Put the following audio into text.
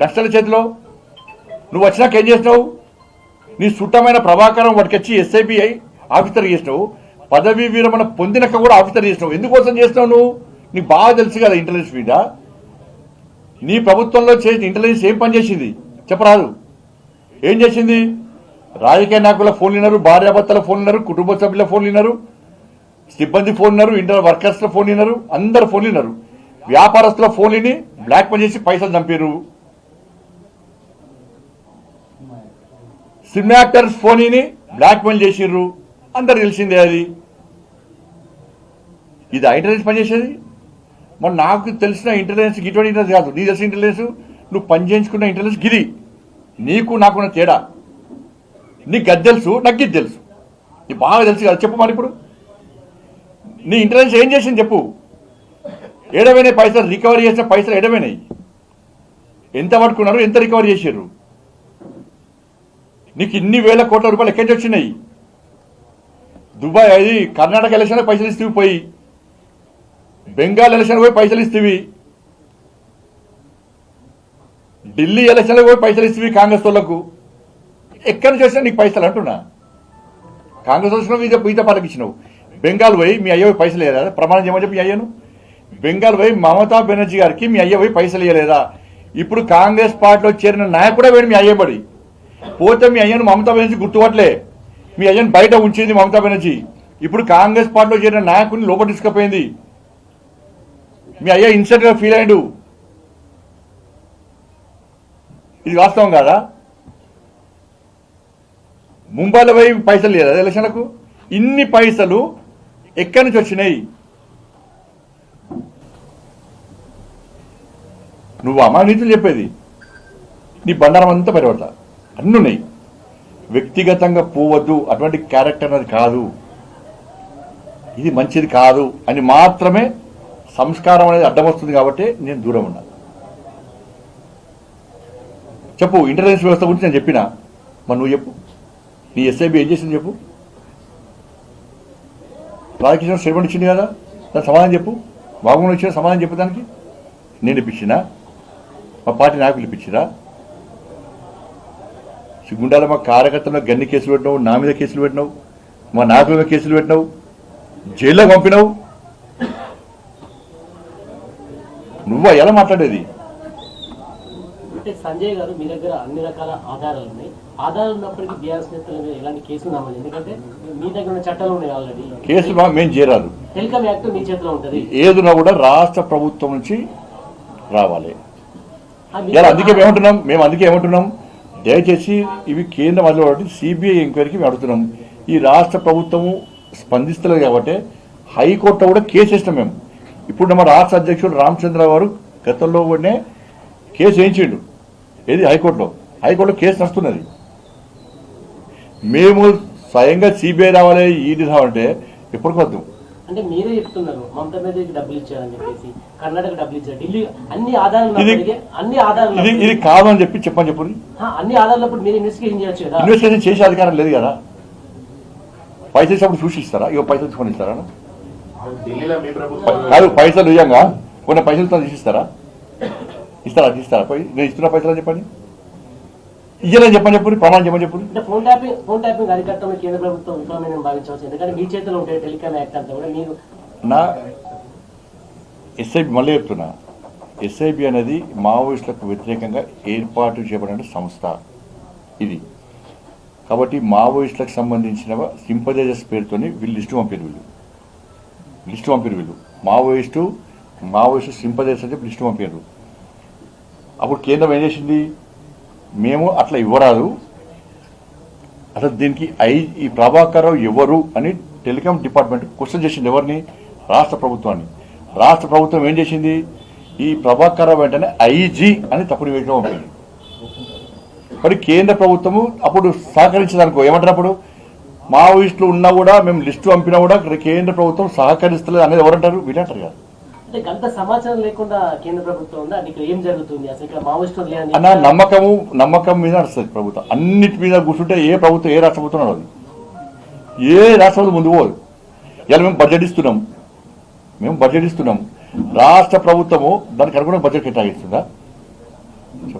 నక్సల్ చేతిలో. నువ్వు వచ్చినాక ఏం చేసినావు? నీ చుట్టమైన ప్రభాకరం వాటికొచ్చి ఎస్ఐబిఐ ఆఫీసర్ చేసినావు, పదవీ విరమణ పొందినాక కూడా ఆఫీసర్ చేసినావు. ఎందుకోసం చేసినావు నువ్వు? నీకు బాగా తెలుసు కదా ఇంటెలిజెన్స్ మీద. నీ ప్రభుత్వంలో చేసిన ఇంటెలిజెన్స్ ఏం పనిచేసింది చెప్పరాదు? ఏం చేసింది? రాజకీయ నాయకుల ఫోన్లు విన్నారు, భార్యాభర్తల ఫోన్లు విన్నారు, కుటుంబ సభ్యుల ఫోన్లు విన్నారు, సిబ్బంది ఫోన్ విన్నారు, ఇంటర్ వర్కర్స్ల ఫోన్ విన్నారు, అందరు ఫోన్లు విన్నారు. వ్యాపారస్తుల ఫోన్లని బ్లాక్ మెయిల్ చేసి పైసలు చంపారు. సినిమా యాక్టర్స్ ఫోన్ని బ్లాక్ మెయిల్ చేసిర్రు. అందరు తెలిసిందే అది. ఇది ఇంటెలిజెన్స్ పనిచేసేది. మరి నాకు తెలిసిన ఇంటెలిజెన్స్ ఇటువంటి ఇంటెలిజెన్స్ కాదు. నీకు తెలిసిన ఇంటెలిజెన్స్, నువ్వు పనిచేయించుకున్న ఇంటెలిజెన్స్ గిది. నీకు నాకున్న తేడా. నీకు అది తెలుసు, నాకు ఇది తెలుసు. నీకు బాగా తెలుసు కదా. చెప్పు మరి ఇప్పుడు నీ ఇంటెలిజెన్స్ ఏం చేసింది చెప్పు. ఏడవైనాయి పైసలు? రికవరీ చేసిన పైసలు ఏడవైనాయి? ఎంత పట్టుకున్నారు? ఎంత రికవరీ చేసారు? నీకు ఇన్ని వేల కోట్ల రూపాయలు ఎక్కడి నుంచి వచ్చినాయి? దుబాయ్ అది కర్ణాటక ఎలక్షన్ పైసలు ఇస్తేవి పోయి, బెంగాల్ ఎలక్షన్ పోయి పైసలు ఇస్తేవి, ఢిల్లీ ఎలక్షన్ పోయి పైసలు ఇస్తేవి కాంగ్రెస్ వాళ్ళకు. ఎక్కడి నుంచి వచ్చినా నీకు పైసలు అంటున్నా. కాంగ్రెస్ వచ్చినావు, ఈత పాలకు ఇచ్చినావు. బెంగాల్ పోయి మీ అయ్య పైసలు ఇవ్వలేదా? ప్రమాణం చేయమని చెప్పి మీ అయ్యను. బెంగాల్ పోయి మమతా బెనర్జీ గారికి మీ అయ్య పోయి పైసలు ఇవ్వలేదా? ఇప్పుడు కాంగ్రెస్ పార్టీలో చేరిన నాయకుడే పోయి మీ అయ్యబడి పోతే మీ అయ్యను మమతా బెనర్జీ గుర్తుపట్టలే. మీ అయ్యను బయట ఉంచింది మమతా బెనర్జీ. ఇప్పుడు కాంగ్రెస్ పార్టీలో చేరిన నాయకుడిని లోపల తీసుకుపోయింది. మీ అయ్య ఇన్సెంట్ గా ఫీల్ అయ్యాడు. ఇది వాస్తవం కాదా? ముంబైలో పోయి పైసలు లేదా ఎలక్షన్లకు? ఇన్ని పైసలు ఎక్కడి నుంచి వచ్చినాయి? నువ్వు అమానీతులు చెప్పేది. నీ బండారం అంతా పరివర్త అన్నీ ఉన్నాయి. వ్యక్తిగతంగా పోవద్దు, అటువంటి క్యారెక్టర్ అనేది కాదు, ఇది మంచిది కాదు అని మాత్రమే సంస్కారం అనేది అడ్డం వస్తుంది. కాబట్టి నేను దూరం ఉన్నా. చెప్పు, ఇంటెలిజెన్స్ వ్యవస్థ గురించి నేను చెప్పినా. మరి నువ్వు చెప్పు, నీ ఎస్ఐబి ఏం చేసింది చెప్పు. రాధాకృష్ణ స్టేట్మెంట్ ఇచ్చింది కదా, దానికి సమాధానం చెప్పు. బాగుండి ఇచ్చిన సమాధానం చెప్పు. దానికి నేను ఇప్పించినా? మా పార్టీ నాయకులు ఇప్పించిరా? సిగ్గుండాల మా కార్యకర్తల గన్ని కేసులు పెట్టినావు, నా మీద కేసులు పెట్టినావు, మా నాయకుల మీద కేసులు పెట్టినావు, జైల్లో పంపినావు. నువ్వా ఎలా మాట్లాడేది? సంజయ్ గారు, మీ దగ్గర అన్ని రకాల ఆధారాలు ఉన్నాయి. ఆధారాలు ఉన్నప్పటికీ బీఆర్ఎస్ నేతల మీద ఎలాంటి కేసులు నమోదు? ఎందుకంటే మీ దగ్గర ఉన్న చట్టాలు ఉన్నాయి ఆల్రెడీ. కేసులు మేము చేరాదు. టెలికాం యాక్ట్ మీ చేతిలో ఉంటుంది. ఏదున్నా కూడా రాష్ట్ర ప్రభుత్వం నుంచి రావాలి. మేము అందుకే ఏమంటున్నాం, దయచేసి ఇవి కేంద్రం అదిలో సిబిఐ ఎంక్వైరీకి మేము అడుగుతున్నాం. ఈ రాష్ట్ర ప్రభుత్వము స్పందిస్తలేదు కాబట్టి హైకోర్టులో కూడా కేసు వేసినాం మేము. ఇప్పుడు మన రాష్ట్ర అధ్యక్షుడు రామచంద్ర గారు గతంలో కూడా కేసు వేయించిండు. ఏది? హైకోర్టులో కేసు నడుస్తున్నది. మేము స్వయంగా సిబిఐ రావాలి, ఈడీ రావాలంటే ఎప్పటికొద్దు. అంటే మీరే చెప్తున్నారు మమతా బెనర్జీకి డబ్బులు ఇచ్చారని చెప్పేసి, కర్ణాటక డబ్బులు ఇచ్చారు, ఢిల్లీ అన్ని ఆధారాలు ఇది కాదు అని చెప్పని చెప్పు. అన్ని ఆధారాలప్పుడు మీరు ఇన్వెస్టిగేషన్ చేయొచ్చు కదా. ఇన్వెస్టిగేషన్ చేసే అధికారం లేదు కదా. పైసలు ఇచ్చినప్పుడు చూసి ఇస్తారా? ఇక పైసలు తీసుకొని ఇస్తారా? కాదు, పైసలు ఇయ్యంగా కొన్ని పైసలతో తీసిస్తారా? ఇస్తారా? నేను ఇస్తున్న పైసలు అని చెప్పండి. ఇయ్యలేని చెప్పని చెప్పండి. ప్రమాణం చెప్పని చెప్పండి. ఫోన్ ట్యాపింగ్ అరికట్టడం కేంద్ర ప్రభుత్వం విఫలమైన భావించవచ్చు. ఎందుకంటే మీ చేతిలో ఉంటే టెలికాం యాక్ట్ అంతా కూడా మీరు. నా ఎస్ఐబి మళ్ళీ చెప్తున్నా, ఎస్ఐబి అనేది మావోయిస్టులకు వ్యతిరేకంగా ఏర్పాటు చేయబడిన సంస్థ ఇది. కాబట్టి మావోయిస్టులకు సంబంధించిన సింపథైజర్స్ పేరుతోని వీళ్ళు లిస్టు పంపారు. వీళ్ళు మావోయిస్టు సింపథైజర్స్ అని చెప్పి లిస్టు పంపారు. అప్పుడు కేంద్రం ఏం చేసింది? మేము అట్లా ఇవ్వరాదు, అసలు దీనికి ఈ ప్రభాకర్ రావు ఎవరు అని టెలికాం డిపార్ట్మెంట్ క్వశ్చన్ చేసింది. ఎవరిని? రాష్ట్ర ప్రభుత్వాన్ని. రాష్ట్ర ప్రభుత్వం ఏం చేసింది? ఈ ప్రభాకర్ రావు వెంటనే ఐజీ అని తప్పుడు నివేదిక పంపింది. మరి కేంద్ర ప్రభుత్వము అప్పుడు సహకరించదనుకో, ఏమంటారు అప్పుడు? మావోయిస్టులు ఉన్నా కూడా మేము లిస్టు పంపినా కూడా కేంద్ర ప్రభుత్వం సహకరిస్తలేదు అనేది ఎవరంటారు? వీళ్ళంటారు కదా. సమాచారం లేకుండా కేంద్ర ప్రభుత్వం ఉందా? ఏం జరుగుతుంది అసలు ఇక్కడ? మావోయిస్టులు అన్న నమ్మకం మీద నడుస్తుంది ప్రభుత్వం. అన్నిటి మీద కూర్చుంటే ఏ ప్రభుత్వం, ఏ రాష్ట్ర ప్రభుత్వం నడవదు, ఏ రాష్ట్ర ప్రభుత్వం ముందు పోదు. ఇలా మేము బడ్జెట్ ఇస్తున్నాం. రాష్ట్ర ప్రభుత్వము దానికి అనుగుణంగా బడ్జెట్ కేటాయిస్తుందా?